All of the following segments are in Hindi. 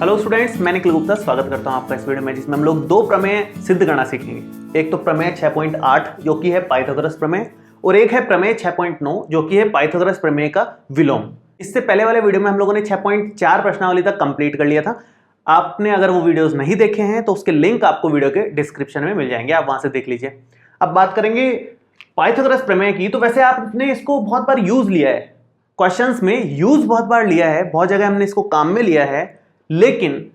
हेलो स्टूडेंट्स, मैं निखिल गुप्ता स्वागत करता हूं आपका इस वीडियो में, जिसमें हम लोग दो प्रमेय सिद्ध करना सीखेंगे। एक तो प्रमेय 6.8 जो कि है पाइथागोरस प्रमेय, और एक है प्रमेय 6.9 जो कि है पाइथागोरस प्रमेय का विलोम। इससे पहले वाले वीडियो में हम लोगों ने 6.4 प्रश्नावली तक कंप्लीट कर लिया था। आपने अगर वो वीडियोस नहीं देखे हैं तो उसके लिंक आपको वीडियो के डिस्क्रिप्शन में मिल जाएंगे, आप वहां से देख लीजिए। अब बात करेंगे पाइथागोरस प्रमेय की। तो वैसे आपने इसको बहुत बार यूज लिया है, क्वेश्चंस में यूज बहुत बार लिया है, बहुत जगह हमने इसको काम में लिया है, लेकिन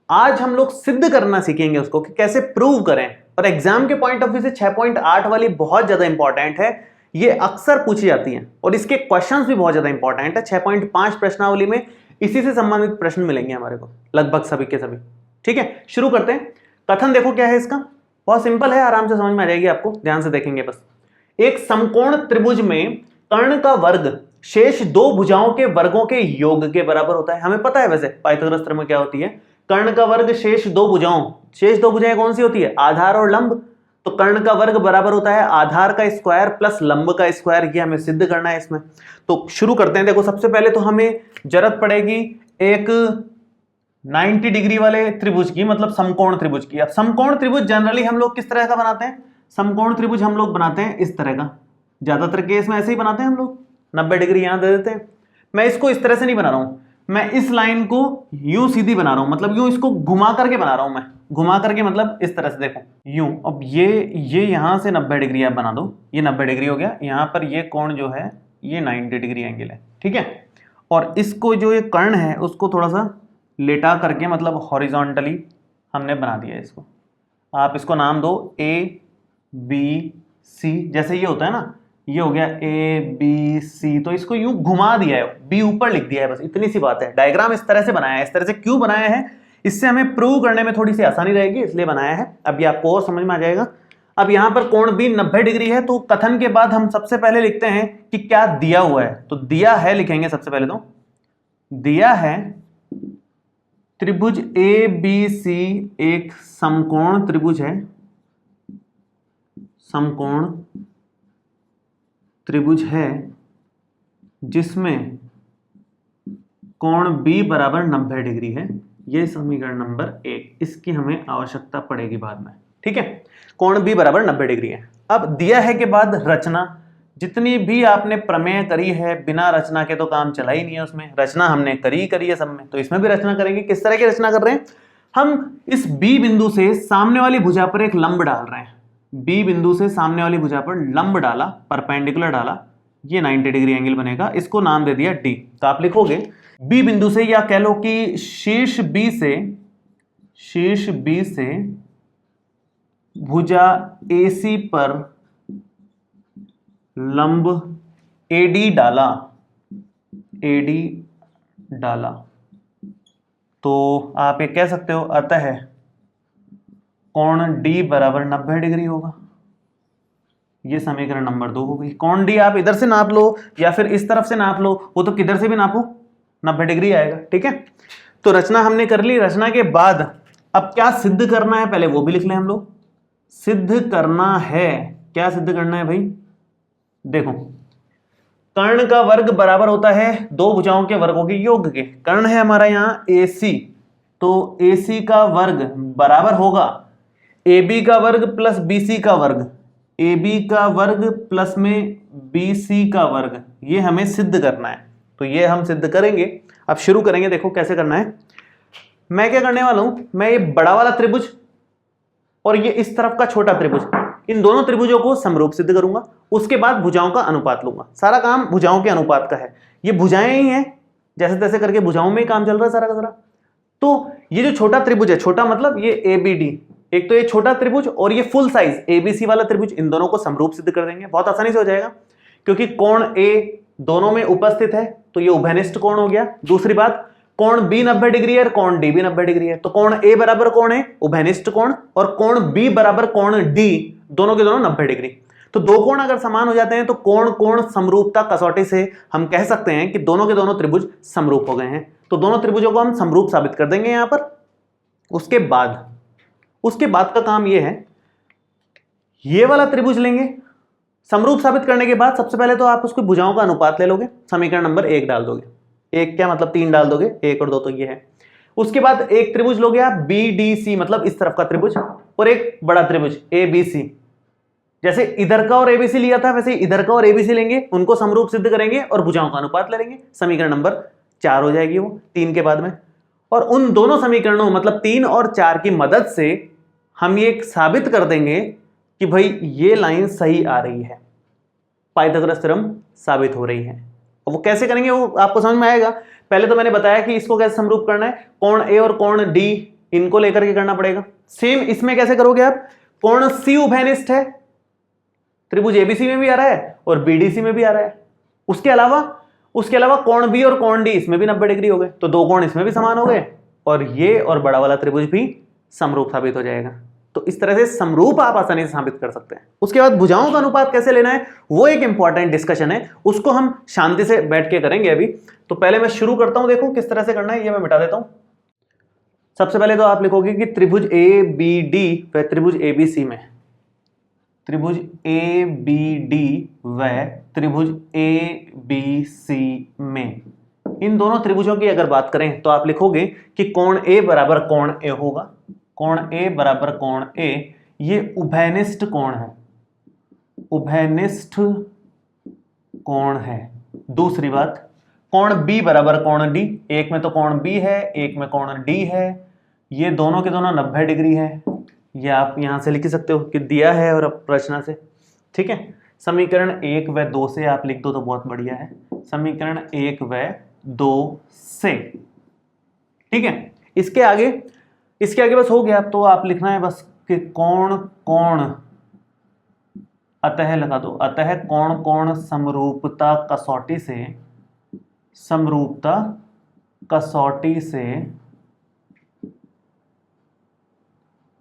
आज हम लोग सिद्ध करना सीखेंगे उसको कि कैसे प्रूव करें। और एग्जाम के पॉइंट ऑफ व्यू से 6.8 वाली बहुत ज्यादा इंपॉर्टेंट है, ये अक्सर पूछी जाती है और इसके क्वेश्चंस भी बहुत ज्यादा इंपॉर्टेंट है। 6.5 प्रश्नावली में इसी से संबंधित प्रश्न मिलेंगे हमारे को, लगभग सभी के सभी। ठीक है, शुरू करते हैं। कथन देखो क्या है इसका, बहुत सिंपल है, आराम से समझ में आ जाएगी आपको, ध्यान से देखेंगे बस। एक समकोण त्रिभुज में कर्ण का वर्ग शेष दो भुजाओं के वर्गों के योग के बराबर होता है। हमें पता है वैसे पाइथागोरस प्रमेय क्या होती है। कर्ण का वर्ग शेष दो भुजाओं, शेष दो भुजाएं कौन सी होती है, आधार और लंब। तो कर्ण का वर्ग बराबर होता है आधार का स्क्वायर प्लस लंब का स्क्वायर। ये हमें सिद्ध करना है इसमें। तो शुरू करते हैं। देखो, सबसे पहले तो हमें जरूरत पड़ेगी एक 90 डिग्री वाले त्रिभुज की, मतलब समकोण त्रिभुज की। अब समकोण त्रिभुज जनरली हम लोग किस तरह का बनाते हैं, समकोण त्रिभुज हम लोग बनाते हैं इस तरह का, ज्यादातर केस में ऐसे ही बनाते हैं हम लोग। 90 डिग्री यहां दे देते हैं। मैं इसको इस तरह से नहीं बना रहा हूं, मैं इस लाइन को यूं सीधी बना रहा हूं, मतलब यूं इसको घुमा करके बना रहा हूं मैं। घुमा करके मतलब इस तरह से, देखो यूं। अब ये यहां से 90 डिग्री आप बना दो, ये 90 डिग्री हो गया। यहां पर ये कोण जो है ये 90 डिग्री एंगल है, ठीक है। और इसको जो ये कर्ण है उसको थोड़ा सा लेटा करके, मतलब हॉरिजॉन्टली हमने बना दिया इसको। आप इसको नाम दो ABC, जैसे ये होता है ना, ये हो गया ABC। तो इसको यूं घुमा दिया है, B ऊपर लिख दिया है, बस इतनी सी बात है। डायग्राम इस तरह से बनाया है। इस तरह से क्यों बनाया है, इससे हमें प्रूव करने में थोड़ी सी आसानी रहेगी, इसलिए बनाया है। अब ये आपको और समझ में आ जाएगा। अब यहां पर कोण B 90 डिग्री है। तो कथन के बाद हम सबसे पहले लिखते हैं कि क्या दिया हुआ है। तो दिया है लिखेंगे सबसे पहले, तो दिया है त्रिभुज ABC एक समकोण त्रिभुज है, समकोण त्रिभुज है जिसमें कोण B बराबर 90 डिग्री है। यह समीकरण नंबर 1, इसकी हमें आवश्यकता पड़ेगी बाद में, ठीक है। कोण B बराबर 90 डिग्री है। अब दिया है के बाद रचना, जितनी भी आपने प्रमेय करी है बिना रचना के तो काम चला ही नहीं है उसमें। रचना हमने करी है सब में, तो इसमें भी रचना करेंगे। किस तरह की रचना कर रहे हैं, हम इस B बिंदु से सामने वाली भुजा पर एक लंब डाल रहे हैं। B बिंदु से सामने वाली भुजा पर लंब डाला, परपेंडिकुलर डाला, ये 90 डिग्री एंगल बनेगा। इसको नाम दे दिया D। तो आप लिखोगे B बिंदु से, या कह लो कि शीर्ष B से भुजा AC पर लंब AD डाला, तो आप ये कह सकते हो अतः कोण D बराबर 90 डिग्री होगा। ये समीकरण नंबर 2 हो गई। कोण D आप इधर से नाप लो या फिर इस तरफ से नाप लो, वो तो किधर से भी नापो 90 डिग्री आएगा, ठीक है। तो रचना हमने कर ली। रचना के बाद अब क्या सिद्ध करना है, पहले वो भी लिख लें हम लोग। सिद्ध करना है, क्या सिद्ध करना है भाई, देखो कर्ण का वर्ग बराबर होता है दो भुजाओं के वर्गों के योग के। कर्ण है हमारा यहाँ AC, तो AC का वर्ग बराबर होगा AB का वर्ग प्लस BC का वर्ग, AB का वर्ग प्लस में BC का वर्ग। ये हमें सिद्ध करना है, तो ये हम सिद्ध करेंगे। अब शुरू करेंगे, देखो कैसे करना है। मैं क्या करने वाला हूं, मैं ये बड़ा वाला त्रिभुज और ये इस तरफ का छोटा त्रिभुज, इन दोनों त्रिभुजों को समरूप सिद्ध करूंगा। उसके बाद भुजाओं का अनुपात लूंगा। सारा काम भुजाओं के अनुपात का है, ये भुजाएं ही हैं, जैसे तैसे करके भुजाओं में ही काम चल रहा है सारा का सारा। तो ये जो छोटा त्रिभुज है, छोटा मतलब ये ABD, एक तो ये छोटा त्रिभुज और ये फुल साइज ABC वाला त्रिभुज, इन दोनों को समरूप सिद्ध कर देंगे। बहुत आसानी से हो जाएगा, क्योंकि कोण A दोनों में उपस्थित है, तो ये उभयनिष्ठ कोण हो गया। दूसरी बात, कोण B 90 डिग्री है और कोण D भी 90 डिग्री है, तो कोण A बराबर कोण है उभयनिष्ठ कोण, और कोण B बराबर कोण D, दोनों के दोनों 90 डिग्री। तो दो कोण अगर समान हो जाते हैं तो कोण कोण समरूपता कसौटी से हम कह सकते हैं कि दोनों के दोनों त्रिभुज समरूप हो गए हैं। तो दोनों त्रिभुजों को हम समरूप साबित कर देंगे यहां पर। उसके बाद का काम ये है, ये वाला त्रिभुज लेंगे, समरूप साबित करने के बाद सबसे पहले तो आप उसकी भुजाओं का अनुपात ले लोगे, समीकरण नंबर 1 डाल दोगे। 1 क्या मतलब 3 डाल दोगे, 1 और 2 तो ये है। उसके बाद एक त्रिभुज लोगे आप BDC, मतलब इस तरफ का त्रिभुज, और एक बड़ा त्रिभुज ABC। जैसे इधर का और ABC लिया था वैसे इधर का और ABC लेंगे, उनको समरूप सिद्ध करेंगे और भुजाओं का अनुपात ले लेंगे। समीकरण नंबर 4 हो जाएगी वो 3 के बाद में। और उन दोनों समीकरणों मतलब 3 और 4 की मदद से हम ये साबित कर देंगे कि भाई ये लाइन सही आ रही है, पाइथागोरस थ्योरम साबित हो रही है। और वो कैसे करेंगे वो आपको समझ में आएगा। पहले तो मैंने बताया कि इसको कैसे समरूप करना है, कोण A और कोण D इनको लेकर के करना पड़ेगा। सेम इसमें कैसे करोगे आप, कोण C उभयनिष्ठ है, त्रिभुज ABC में भी आ रहा है और BDC में भी आ रहा है। उसके अलावा कोण B और कोण D इसमें भी 90 डिग्री हो गए, तो दो कोण इसमें भी समान हो गए और ये और बड़ा वाला त्रिभुज भी समरूप साबित हो जाएगा। तो इस तरह से समरूप आप आसानी से साबित कर सकते हैं। उसके बाद भुजाओं का अनुपात कैसे लेना है वो एक इंपॉर्टेंट डिस्कशन है, उसको हम शांति से बैठ के करेंगे अभी। तो पहले मैं शुरू करता हूं, देखो किस तरह से करना है, ये मैं मिटा देता हूं। सबसे पहले तो आप लिखोगे कि त्रिभुज ABD व त्रिभुज ABC में, त्रिभुज ABD व त्रिभुज ABC में, इन दोनों त्रिभुजों की अगर बात करें तो आप लिखोगे कि कोण A बराबर कोण A होगा, कोण A बराबर कोण A, ये उभयनिष्ठ कोण है, उभयनिष्ठ कोण है। दूसरी बात, कोण B बराबर कोण D, एक में तो कोण B है एक में कोण D है, ये दोनों के दोनों 90 डिग्री है। ये आप यहां से लिख सकते हो कि दिया है और अब प्रश्न से, ठीक है। समीकरण 1 व 2 से आप लिख दो तो बहुत बढ़िया है, समीकरण 1 व 2 से, ठीक है। इसके आगे बस हो गया, तो आप लिखना है बस कि कोण कोण, अतः लगा दो, अतः कोण कोण समरूपता कसौटी से, समरूपता कसौटी से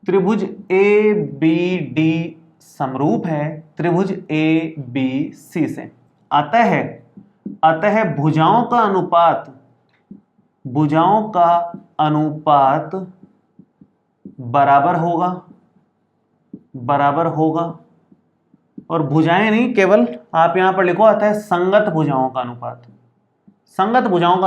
त्रिभुज ABD समरूप है त्रिभुज ABC से। अतः भुजाओं का अनुपात बराबर होगा, और भुजाएं नहीं, केवल आप यहां पर लिखो अतः संगत भुजाओं का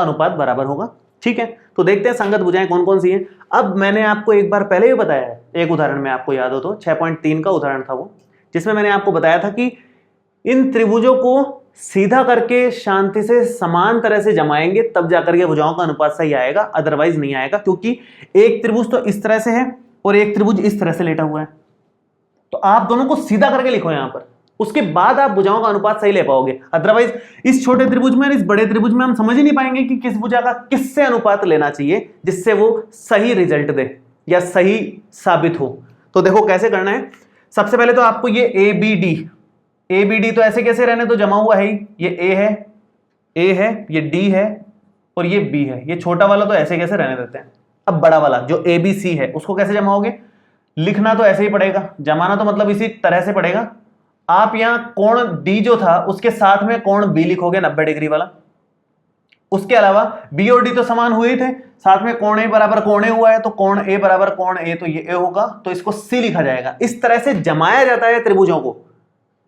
अनुपात बराबर होगा, ठीक है। तो देखते हैं संगत भुजाएं कौन कौन सी हैं। अब मैंने आपको एक बार पहले भी बताया है, एक उदाहरण में आपको याद हो तो 6.3 का उदाहरण था वो, जिसमें मैंने आपको बताया था कि इन त्रिभुजों को सीधा करके शांति से समान तरह से जमाएंगे तब जाकर के भुजाओं का अनुपात सही आएगा, अदरवाइज नहीं आएगा, क्योंकि एक त्रिभुज तो इस तरह से है और एक त्रिभुज इस तरह से लेटा हुआ है। तो आप दोनों को सीधा करके लिखो यहां पर, उसके बाद आप भुजाओं का अनुपात सही ले पाओगे। अदरवाइज इस छोटे त्रिभुज में और इस बड़े त्रिभुज में हम समझ ही नहीं पाएंगे कि किस भुजा का किससे अनुपात लेना चाहिए जिससे वो सही रिजल्ट दे या सही साबित हो। तो देखो कैसे करना है। सबसे पहले तो आपको ये ABD तो ऐसे कैसे रहने, तो जमा हुआ है ही, ये A है, ये D है और ये B है, ये छोटा वाला तो ऐसे कैसे रहने देते हैं। अब बड़ा वाला जो ABC है उसको कैसे जमाओगे, लिखना तो ऐसे ही पड़ेगा, जमाना तो मतलब इसी तरह से पड़ेगा। आप यहां कोण D जो था उसके साथ में कोण B लिखोगे 90 डिग्री वाला। उसके अलावा B और D तो समान हुए ही थे, साथ में कोण A बराबर कोण A हुआ है, तो कोण A बराबर कोण A, तो ये A होगा, तो इसको C लिखा जाएगा। इस तरह से जमाया जाता है त्रिभुजों को।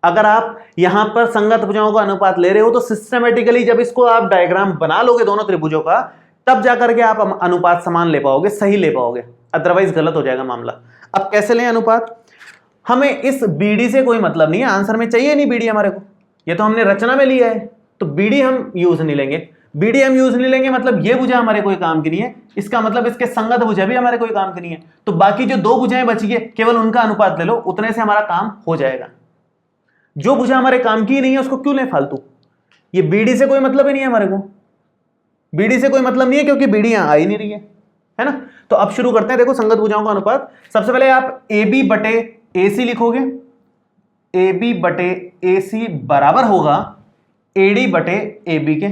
अगर आप यहां पर संगत भुजाओं का अनुपात ले रहे हो तो सिस्टमेटिकली जब इसको आप डायग्राम बना लोगे दोनों त्रिभुजों का, तब जाकर के आप अनुपात समान ले पाओगे, सही ले पाओगे, अदरवाइज गलत हो जाएगा मामला। अब कैसे लें अनुपात, हमें इस BD से कोई मतलब नहीं है, आंसर में चाहिए नहीं BD हमारे को, ये तो हमने रचना में लिया है, तो BD हम यूज नहीं लेंगे, मतलब ये भुजा हमारे कोई काम की नहीं है, इसका मतलब इसके संगत भुजा भी हमारे कोई काम की नहीं है। तो बाकी जो दो भुजाएं बची है केवल उनका अनुपात ले लो, उतने से हमारा काम हो जाएगा। जो भुजा हमारे काम की नहीं है उसको क्यों लें फालतू, ये BD से कोई मतलब ही नहीं है हमारे को, BD से कोई मतलब नहीं है क्योंकि BD यहां आ ही नहीं रही है ना। तो अब शुरू करते हैं। देखो संगत भुजाओं का अनुपात, सबसे पहले आप AB बटे AC लिखोगे, AB बटे AC बराबर होगा AD बटे AB के,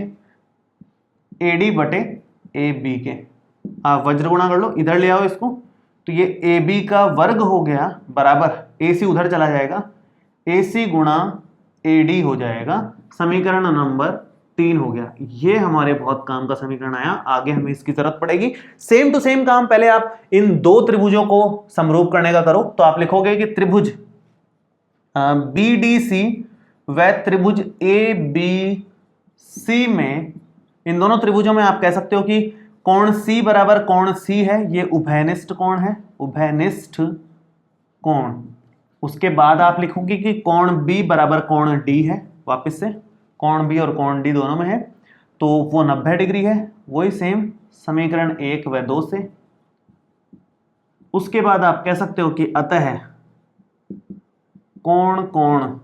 AD बटे AB के। आप वज्र गुणा कर लो, इधर ले आओ इसको, तो ये AB का वर्ग हो गया बराबर AC उधर चला जाएगा, AC गुणा AD हो जाएगा, समीकरण नंबर 3 हो गया। ये हमारे बहुत काम का समीकरण आया, आगे हमें इसकी जरूरत पड़ेगी। सेम टू सेम काम पहले आप इन दो त्रिभुजों को समरूप करने का करो। तो आप लिखोगे कि त्रिभुज BDC व त्रिभुज ABC में, इन दोनों त्रिभुजों में आप कह सकते हो कि कोण सी बराबर कोण सी है, ये उभयनिष्ठ कोण है, उभयनिष्ठ कोण। उसके बाद आप लिखोगे कि कोण बी बराबर कोण डी है, वापस से कोण बी और कोण डी दोनों में है, तो वो 90 डिग्री है, वही सेम समीकरण 1 व 2 से। उसके बाद आप कह सकते हो कि अतः कोण कोण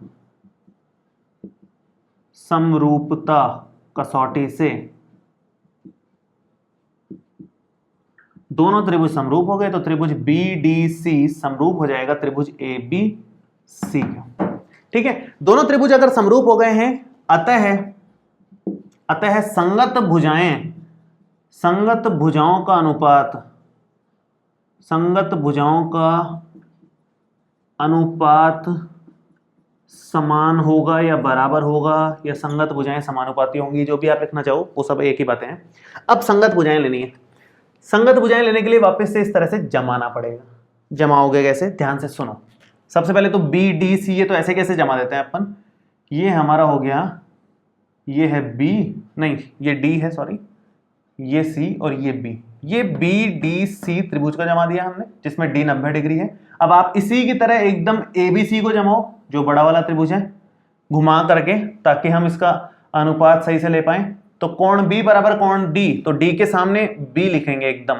समरूपता कसौटी से दोनों त्रिभुज समरूप हो गए, तो त्रिभुज BDC समरूप हो जाएगा त्रिभुज ABC का। ठीक है, दोनों त्रिभुज अगर समरूप हो गए हैं, अतः संगत भुजाएं, संगत भुजाओं का अनुपात, संगत भुजाओं का अनुपात समान होगा या बराबर होगा, या संगत भुजाएं समानुपाती होंगी, जो भी आप लिखना चाहो वो सब एक ही बातें हैं। अब संगत भुजाएं लेनी है। संगत भुजाएं लेने के लिए वापस से इस तरह से जमाना पड़ेगा। जमाओगे कैसे, ध्यान से सुनो। सबसे पहले तो BDC, ये तो ऐसे कैसे जमा देते हैं अपन, ये हमारा हो गया, ये है B, नहीं ये D है, सॉरी, ये C और ये B, ये BDC त्रिभुज का जमा दिया हमने, जिसमें D 90 डिग्री है। अब आप इसी की तरह एकदम ABC को जमाओ, जो बड़ा वाला त्रिभुज है, घुमा करके, ताकि हम इसका अनुपात सही से ले पाए। तो कोण B बराबर कोण D, तो D के सामने B लिखेंगे एकदम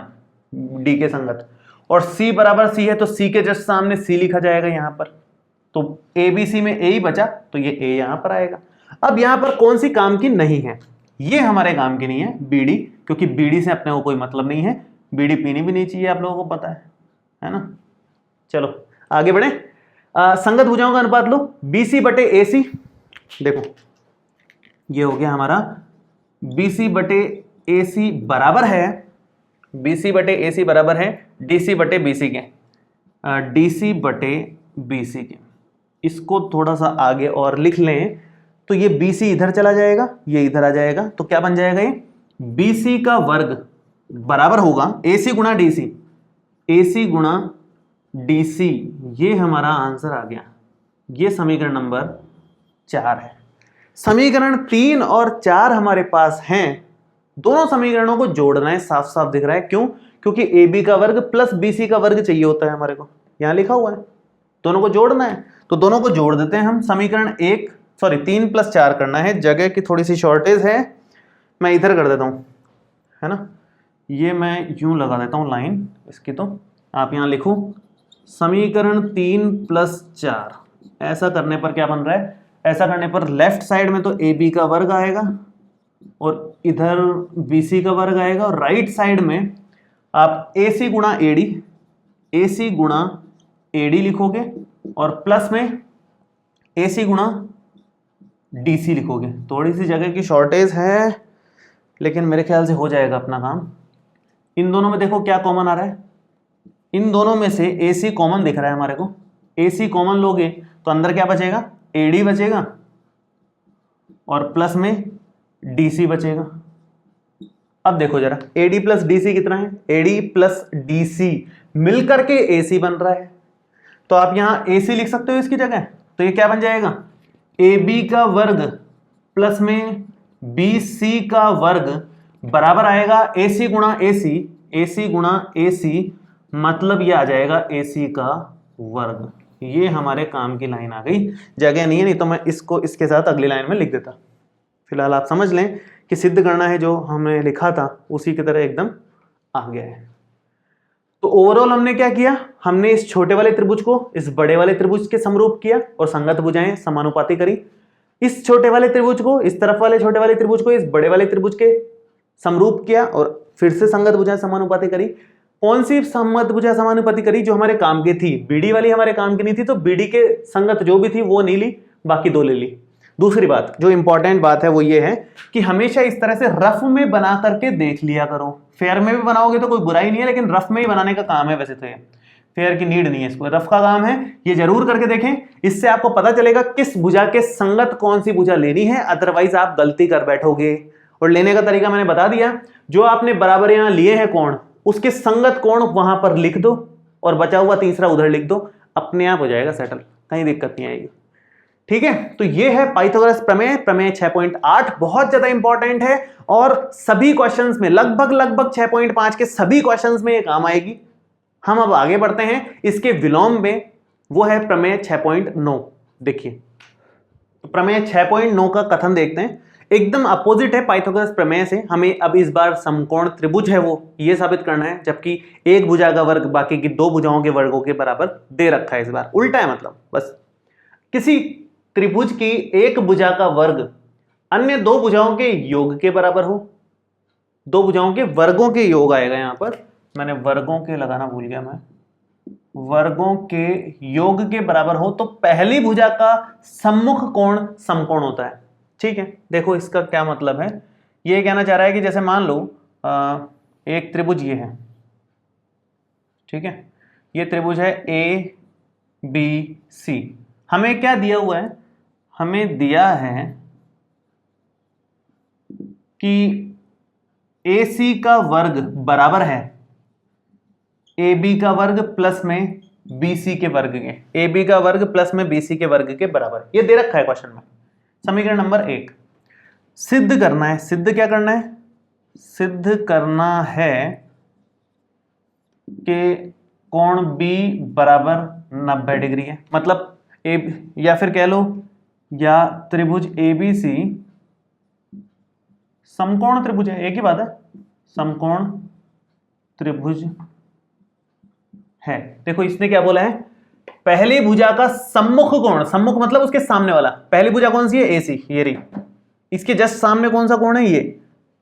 D के संगत, और C बराबर C है तो C के जस्ट सामने C लिखा जाएगा यहाँ पर। तो ABC में A ही बचा, तो ये A यहाँ पर आएगा। अब यहाँ पर कौन सी काम की नहीं है, ये हमारे काम की नहीं है BD, क्योंकि BD से अपने को कोई मतलब नहीं है, BD पीनी भी नहीं चाहिए, आप लोगों को पता है ना। चलो आगे बढ़े। संगत भुजाओं का अनुपात लो, BC बटे AC, देखो ये हो गया हमारा BC बटे AC बराबर है, BC बटे AC बराबर है DC बटे BC के, DC बटे BC के। इसको थोड़ा सा आगे और लिख लें तो ये BC इधर चला जाएगा, ये इधर आ जाएगा, तो क्या बन जाएगा, ये BC का वर्ग बराबर होगा AC गुणा DC, AC गुणा DC। ये हमारा आंसर आ गया, ये समीकरण नंबर 4 है। समीकरण 3 और 4 हमारे पास हैं, दोनों समीकरणों को जोड़ना है, साफ साफ दिख रहा है, क्यों, क्योंकि AB का वर्ग प्लस BC का वर्ग चाहिए होता है हमारे को, यहां लिखा हुआ है, दोनों को जोड़ना है, तो दोनों को जोड़ देते हैं हम। समीकरण 3 + 4 करना है, जगह की थोड़ी सी शॉर्टेज है, मैं इधर कर देता हूं, है ना, ये मैं यूं लगा देता हूं लाइन इसकी, तो आप यहां लिखो समीकरण 3 + 4। ऐसा करने पर क्या बन रहा है, ऐसा करने पर लेफ्ट साइड में तो AB का वर्ग आएगा और इधर BC का वर्ग आएगा, और राइट साइड में आप AC गुणा AD, AC गुणा AD लिखोगे, और प्लस में AC गुणा DC लिखोगे। थोड़ी सी जगह की शॉर्टेज है, लेकिन मेरे ख्याल से हो जाएगा अपना काम। इन दोनों में देखो क्या कॉमन आ रहा है, इन दोनों में से AC कॉमन दिख रहा है हमारे को, AC कॉमन लोगे तो अंदर क्या बचेगा, AD बचेगा, और प्लस में DC बचेगा। अब देखो जरा, AD प्लस DC कितना है, AD प्लस DC मिलकर के AC बन रहा है, तो आप यहां AC लिख सकते हो इसकी जगह, तो ये क्या बन जाएगा, AB का वर्ग प्लस में BC का वर्ग बराबर आएगा AC गुणा AC, AC गुणा AC, मतलब ये आ जाएगा AC का वर्ग। ये हमारे काम की लाइन आ गई, जगह नहीं है, नहीं तो मैं इसको इसके साथ अगली लाइन में लिख देता। फिलहाल आप समझ लें कि सिद्ध करना है, जो हमने लिखा था उसी की तरह एकदम आ गया है। तो ओवरऑल हमने क्या किया, हमने इस छोटे वाले त्रिभुज को इस बड़े वाले त्रिभुज के समरूप किया और संगत भुजाएं समानुपाती करी। इस छोटे वाले त्रिभुज को, इस तरफ वाले छोटे वाले त्रिभुज को इस बड़े वाले त्रिभुज के समरूप किया और फिर से संगत भुजाएं समानुपाती करी। कौन सी संगत भुजा समानुपाती करी, जो हमारे काम की थी, BD वाली हमारे काम की नहीं थी, तो BD के संगत जो भी थी वो नहीं ली, बाकी दो ले ली। दूसरी बात, जो इंपॉर्टेंट बात है वो ये है कि हमेशा इस तरह से रफ में बना करके देख लिया करो। फेयर में भी बनाओगे तो कोई बुराई नहीं है, लेकिन रफ में ही बनाने का काम है, वैसे तो ये फेयर की नीड नहीं है, इसको रफ का काम है। ये जरूर करके देखें, इससे आपको पता चलेगा किस भुजा के संगत कौन सी भुजा लेनी है, अदरवाइज आप गलती कर बैठोगे। और लेने का तरीका मैंने बता दिया, जो आपने बराबर यहां लिए हैं कोण, उसके संगत कोण वहां पर लिख दो और बचा हुआ तीसरा उधर लिख दो, अपने आप हो जाएगा सेटल, कहीं दिक्कत नहीं आएगी। ठीक है, तो ये है पाइथागोरस प्रमेय, प्रमेय 6.8, बहुत ज्यादा इंपॉर्टेंट है और सभी क्वेश्चंस में लगभग 6.5 के सभी क्वेश्चंस में ये काम आएगी। हम अब आगे बढ़ते हैं इसके विलोम में, वो है प्रमेय 6.9। देखिए तो प्रमेय 6.9 का कथन देखते हैं, एकदम अपोजिट है पाइथागोरस प्रमेय से। हमें अब इस बार समकोण त्रिभुज है वो ये साबित करना है, जबकि एक भुजा का वर्ग बाकी की दो भुजाओं के वर्गों के बराबर दे रखा है। इस बार उल्टा है, मतलब बस किसी त्रिभुज की एक भुजा का वर्ग अन्य दो भुजाओं के योग के बराबर हो, दो भुजाओं के वर्गों के योग आएगा। यहां पर मैंने वर्गों के लगाना भूल गया, मैं वर्गों के योग के बराबर हो तो पहली भुजा का सम्मुख कोण समकोण होता है। ठीक है, देखो इसका क्या मतलब है, ये कहना चाह रहा है कि जैसे मान लो एक त्रिभुज ये है, ठीक है, ये त्रिभुज है ए बी सी। हमें क्या दिया हुआ है, हमें दिया है कि ए सी का वर्ग बराबर है ए बी का वर्ग प्लस में बी सी के वर्ग के, ए बी का वर्ग प्लस में बी सी के वर्ग के बराबर। ये दे रखा है क्वेश्चन में। समीकरण नंबर 1 सिद्ध करना है। सिद्ध क्या करना है, सिद्ध करना है कि कोण बी बराबर 90 डिग्री है, मतलब ए, या फिर कह लो या त्रिभुज ए बी सी समकोण त्रिभुज है, एक ही बात है, समकोण त्रिभुज है। देखो इसने क्या बोला है, पहली भुजा का सम्मुख कोण, सम्मुख मतलब उसके सामने वाला, पहली भुजा कौन सी है ए सी, ये रही, इसके जस्ट सामने कौन सा कोण है, ये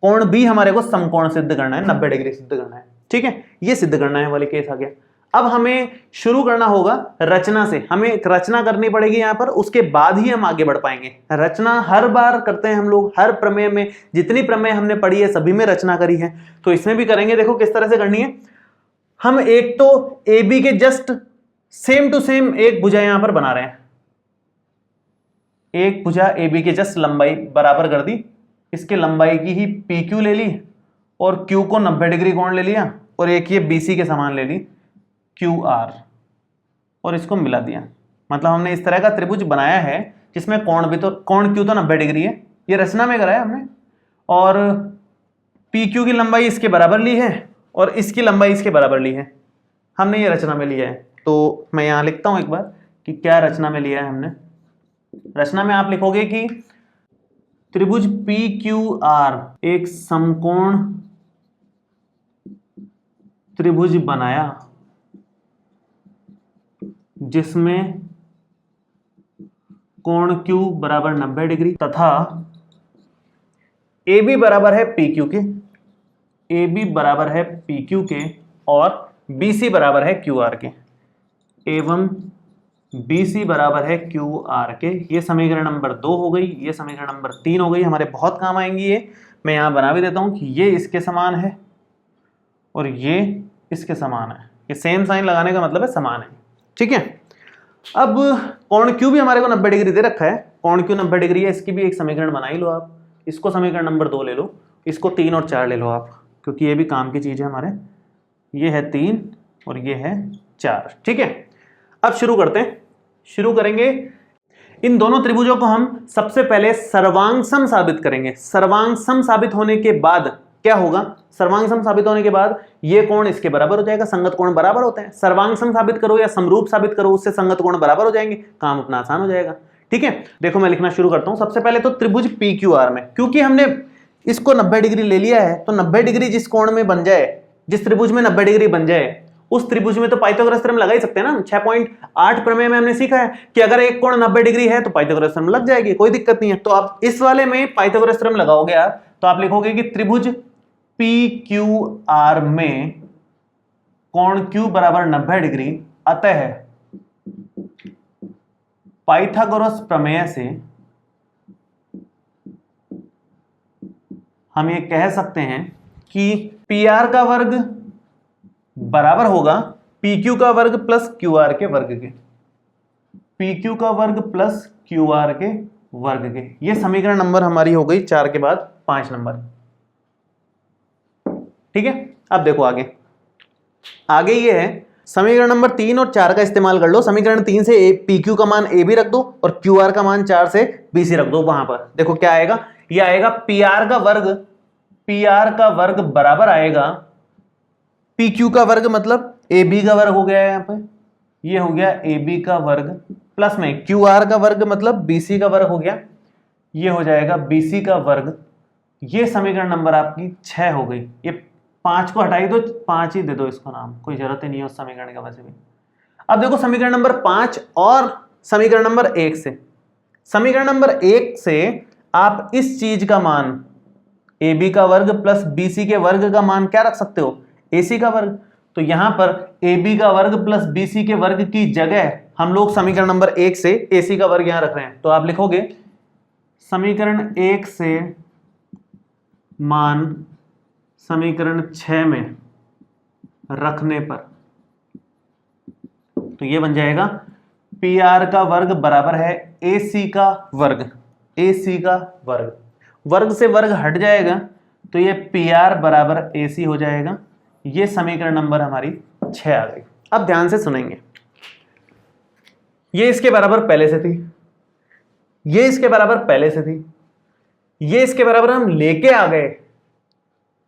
कोण बी हमारे को समकोण सिद्ध करना है, 90 डिग्री सिद्ध करना है। ठीक है, ये सिद्ध करना है वाले केस आ गया। अब हमें शुरू करना होगा रचना से, हमें एक रचना करनी पड़ेगी यहां पर, उसके बाद ही हम आगे बढ़ पाएंगे। रचना हर बार करते हैं हम लोग, हर प्रमेय में, जितनी प्रमेय हमने पढ़ी है सभी में रचना करी है, तो इसमें भी करेंगे। देखो किस तरह से करनी है, हम एक तो ए बी के जस्ट सेम टू सेम एक भुजा यहां पर बना रहे हैं, एक भुजा ए बी के जस्ट लंबाई बराबर कर दी, इसके लंबाई की ही पी क्यू ले ली और क्यू को 90 डिग्री कोण ले लिया, और एक ये बी सी के समान ले ली क्यू आर, और इसको मिला दिया। मतलब हमने इस तरह का त्रिभुज बनाया है जिसमें कोण भी तो, कोण क्यू तो 90 डिग्री है, ये रचना में कराया हमने, और पी क्यू की लंबाई इसके बराबर ली है और इसकी लंबाई इसके बराबर ली है, हमने ये रचना में लिया है। तो मैं यहां लिखता हूं एक बार कि क्या रचना में लिया है हमने। रचना में आप लिखोगे कि त्रिभुज पी क्यू आर एक समकोण त्रिभुज बनाया जिसमें कोण Q बराबर 90 डिग्री तथा AB बराबर है PQ के, AB बराबर है PQ के और BC बराबर है QR के, एवं BC बराबर है QR के। ये समीकरण नंबर 2 हो गई, ये समीकरण नंबर 3 हो गई, हमारे बहुत काम आएंगी ये। मैं यहां बना भी देता हूं कि ये इसके समान है और ये इसके समान है, ये सेम साइन लगाने का मतलब है समान है। ठीक है, अब कोण Q भी हमारे को 90 डिग्री दे रखा है, कोण Q 90 डिग्री है, इसकी भी एक समीकरण बना ही लो आप, इसको समीकरण नंबर 2 ले लो, इसको 3 और 4 ले लो आप, क्योंकि ये भी काम की चीज है हमारे। ये है 3 और ये है 4। ठीक है, अब शुरू करते हैं, शुरू करेंगे। इन दोनों त्रिभुजों को हम सबसे पहले सर्वांग सम साबित करेंगे। सर्वांग सम साबित होने के बाद क्या होगा, सर्वांग सम साबित होने के बाद ये कोण इसके बराबर हो जाएगा, संगत कोण बराबर होते हैं। सर्वांग सम साबित करो या समरूप साबित करो, उससे संगत कोण बराबर हो जाएंगे, काम अपना आसान हो जाएगा। ठीक है, देखो मैं लिखना शुरू करता हूं। सबसे पहले तो त्रिभुज पी क्यू आर में, क्योंकि हमने इसको 90 डिग्री ले लिया है, तो 90 डिग्री जिस कोण में बन जाए, जिस त्रिभुज में 90 डिग्री बन जाए, उस त्रिभुज में तो पाइथागोरस थ्योरम लगा ही सकते हैं ना। 6.8 प्रमेय में हमने सीखा है कि अगर एक कोण 90 डिग्री है तो पाइथागोरस थ्योरम लग जाएगी, कोई दिक्कत नहीं है। तो आप इस वाले में पाइथागोरस थ्योरम लगाओगे आप, तो आप लिखोगे कि त्रिभुज पी क्यू आर में कोण Q बराबर 90 डिग्री, अतः पाइथागोरस प्रमेय से हम ये कह सकते हैं कि पी आर का वर्ग बराबर होगा पी क्यू का वर्ग प्लस क्यू आर के वर्ग के, पी क्यू का वर्ग प्लस क्यू आर के वर्ग के। ये समीकरण नंबर हमारी हो गई 4 के बाद 5 नंबर। ठीक है, अब देखो आगे, आगे ये है समीकरण नंबर 3 और 4 का इस्तेमाल कर लो। समीकरण 3 से पी क्यू का मान ए बी रख दो और क्यू आर का मान 4 से बी सी रख दो। वहां पर देखो क्या आएगा, ये आएगा पी आर का वर्ग बराबर आएगा पी क्यू का वर्ग, मतलब ए बी का वर्ग हो गया है, यहाँ पे ये हो गया ए बी का वर्ग प्लस में क्यू आर का वर्ग मतलब बी सी का वर्ग हो गया, ये हो जाएगा बी सी का वर्ग। ये समीकरण नंबर आपकी 6 हो गई। ये 5 को हटाई दो, 5 ही दे दो इसको नाम, कोई जरूरत ही नहीं है उस समीकरण का वैसे भी। अब देखो समीकरण नंबर 5 और समीकरण नंबर 1 से, समीकरण नंबर 1 से आप इस चीज का मान ए बी का वर्ग प्लस बी सी के वर्ग का मान क्या रख सकते हो, ए सी का वर्ग। तो यहां पर ए बी का वर्ग प्लस बी सी के वर्ग की जगह हम लोग समीकरण नंबर 1 से ए सी का वर्ग यहां रख रहे हैं। तो आप लिखोगे समीकरण 1 से मान समीकरण 6 में रखने पर, तो ये बन जाएगा पी आर का वर्ग बराबर है ए सी का वर्ग, ए सी का वर्ग, वर्ग से वर्ग हट जाएगा तो ये पी आर बराबर ए सी हो जाएगा। ये समीकरण नंबर हमारी 6 आ गई। अब ध्यान से सुनेंगे, ये इसके बराबर पहले से थी, ये इसके बराबर पहले से थी, ये इसके बराबर हम लेके आ गए,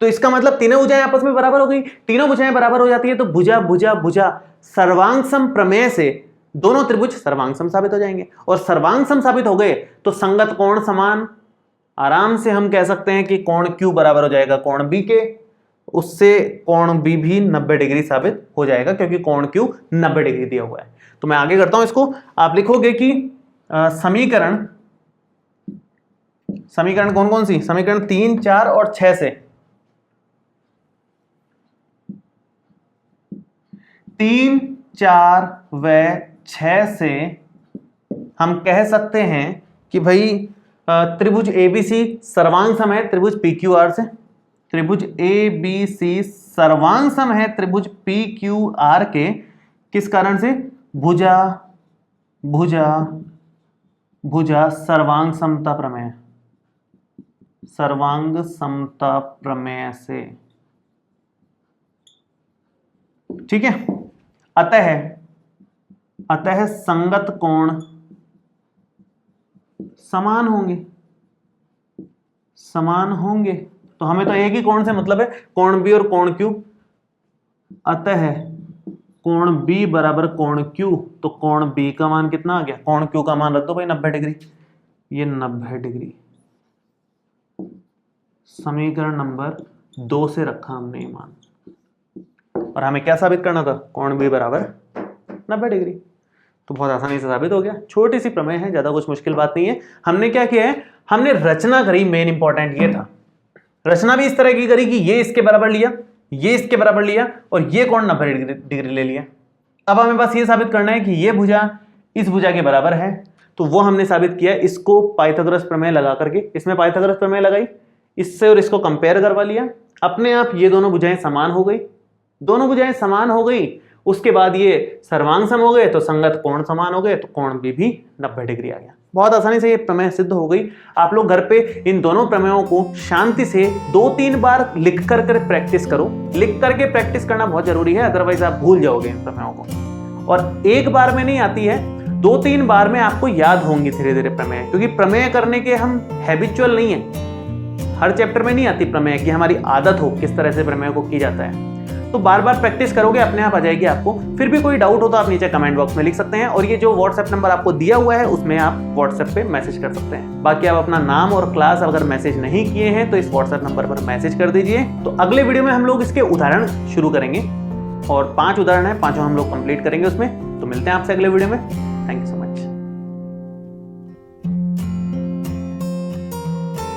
तो इसका मतलब तीनों भुजाएं आपस में बराबर हो गई। तीनों भुजाएं बराबर हो जाती है तो भुजा भुजा भुजा सर्वांग सम प्रमेय से दोनों त्रिभुज सर्वांग सम साबित हो जाएंगे, और सर्वांग सम साबित हो गए तो संगत कोण समान, आराम से हम कह सकते हैं कि कोण Q बराबर हो जाएगा कोण B के, उससे कोण B भी 90 डिग्री साबित हो जाएगा क्योंकि कोण Q 90 डिग्री दिया हुआ है। तो मैं आगे करता हूं इसको। आप लिखोगे कि समीकरण कौन कौन सी, समीकरण 3, 4 और 6 से, 3, 4 व 6 से हम कह सकते हैं कि भाई त्रिभुज ABC सर्वांग सम है त्रिभुज PQR से, त्रिभुज ABC सर्वांग सम है त्रिभुज PQR के, किस कारण से, भुजा भुजा भुजा सर्वांग समता प्रमेय, सर्वांग समता प्रमेय से, ठीक है। अतः संगत कोण समान होंगे। तो हमें तो एक ही कोण से मतलब है, कोण B और कोण Q। अतः कोण B बराबर कोण Q, तो कोण B का मान कितना आ गया, कोण Q का मान रख दो भाई 90 डिग्री, ये 90 डिग्री। समीकरण नंबर 2 से रखा हमने ये मान, और हमें क्या साबित करना था, कोण B बराबर 90 डिग्री। तो बहुत आसानी से साबित हो गया। छोटी सी प्रमेय है, ज्यादा कुछ मुश्किल बात नहीं है। हमने क्या किया है, हमने रचना करी, मेन इंपॉर्टेंट ये था। रचना भी इस तरह की करी कि ये इसके बराबर लिया, ये इसके बराबर लिया और ये कोण 90 डिग्री ले लिया। अब हमें बस ये साबित करना है कि ये भुजा इस भुजा के बराबर है, तो वो हमने साबित किया इसको पाइथागोरस प्रमेय लगा करके। इसमें पाइथागोरस प्रमेय लगाई, इससे और इसको कंपेयर करवा लिया, अपने आप ये दोनों भुजाएं समान हो गई। दोनों भुजाएं समान हो गई, उसके बाद ये सर्वांग सम हो गए तो संगत कोण समान हो गए, तो कोण भी 90 डिग्री आ गया। बहुत आसानी से ये प्रमेय सिद्ध हो गई। आप लोग घर पे इन दोनों प्रमेयों को शांति से 2-3 बार लिख कर प्रैक्टिस करो। लिख करके प्रैक्टिस करना बहुत जरूरी है, अदरवाइज आप भूल जाओगे इन प्रमेयों को। और एक बार में नहीं आती है, 2-3 बार में आपको याद होंगी धीरे धीरे प्रमेय, क्योंकि प्रमेय करने के हम हैबिचुअल नहीं है। हर चैप्टर में नहीं आती प्रमेय की, हमारी आदत हो किस तरह से प्रमेय को की जाता है। तो बार बार प्रैक्टिस करोगे, अपने आप आ जाएगी आपको। फिर भी कोई डाउट हो तो आप नीचे कमेंट बॉक्स में लिख सकते हैं, और ये जो व्हाट्सएप नंबर आपको दिया हुआ है उसमें आप व्हाट्सएप पे मैसेज कर सकते हैं। बाकी आप अपना नाम और क्लास अगर मैसेज नहीं किए हैं तो इस व्हाट्सएप नंबर पर मैसेज कर दीजिए। तो अगले वीडियो में हम लोग इसके उदाहरण शुरू करेंगे, और 5 उदाहरण है, 5 हम लोग कंप्लीट करेंगे उसमें। तो मिलते हैं आपसे अगले वीडियो में।